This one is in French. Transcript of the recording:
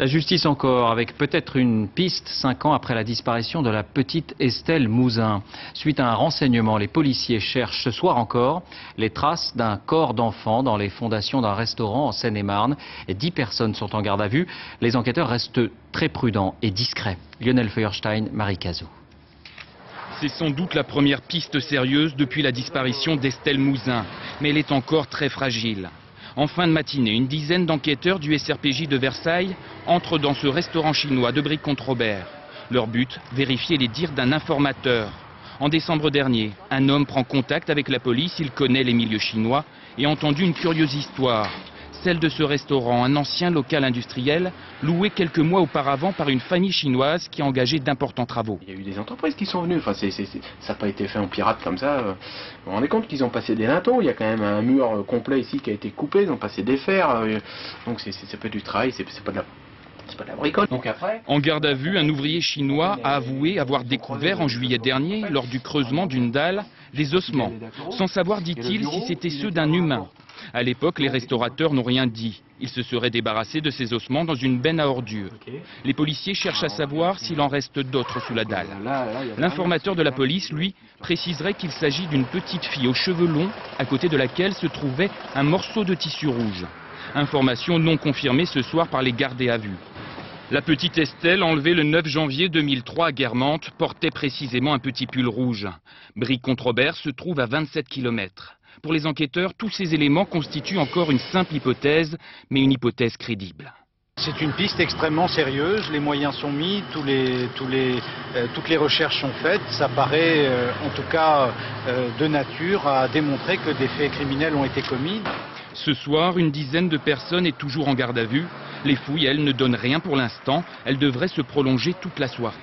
La justice encore, avec peut-être une piste 5 ans après la disparition de la petite Estelle Mouzin. Suite à un renseignement, les policiers cherchent ce soir encore les traces d'un corps d'enfant dans les fondations d'un restaurant en Seine-et-Marne. 10 personnes sont en garde à vue. Les enquêteurs restent très prudents et discrets. Lionel Feuerstein, Marie Cazot. C'est sans doute la première piste sérieuse depuis la disparition d'Estelle Mouzin, mais elle est encore très fragile. En fin de matinée, une dizaine d'enquêteurs du SRPJ de Versailles entrent dans ce restaurant chinois de Brie-Comte-Robert. Leur but, vérifier les dires d'un informateur. En décembre dernier, un homme prend contact avec la police, il connaît les milieux chinois et a entendu une curieuse histoire. Celle de ce restaurant, un ancien local industriel, loué quelques mois auparavant par une famille chinoise qui a engagé d'importants travaux. Il y a eu des entreprises qui sont venues, enfin, ça n'a pas été fait en pirate comme ça. Vous vous rendez compte qu'ils ont passé des linteaux, il y a quand même un mur complet ici qui a été coupé, ils ont passé des fers, donc ça peut être du travail, c'est pas de la bricole. Donc après... En garde à vue, un ouvrier chinois a avoué avoir découvert en juillet dernier, lors du creusement d'une dalle, des ossements, sans savoir, dit-il, si c'était ceux d'un humain. À l'époque, les restaurateurs n'ont rien dit. Ils se seraient débarrassés de ces ossements dans une benne à ordures. Les policiers cherchent à savoir s'il en reste d'autres sous la dalle. L'informateur de la police, lui, préciserait qu'il s'agit d'une petite fille aux cheveux longs, à côté de laquelle se trouvait un morceau de tissu rouge. Information non confirmée ce soir par les gardés à vue. La petite Estelle, enlevée le 9 janvier 2003 à Guermantes, portait précisément un petit pull rouge. Brie-Comte-Robert se trouve à 27 km. Pour les enquêteurs, tous ces éléments constituent encore une simple hypothèse, mais une hypothèse crédible. C'est une piste extrêmement sérieuse, les moyens sont mis, toutes les recherches sont faites. Ça paraît en tout cas de nature à démontrer que des faits criminels ont été commis. Ce soir, une dizaine de personnes est toujours en garde à vue. Les fouilles, elles, ne donnent rien pour l'instant. Elles devraient se prolonger toute la soirée.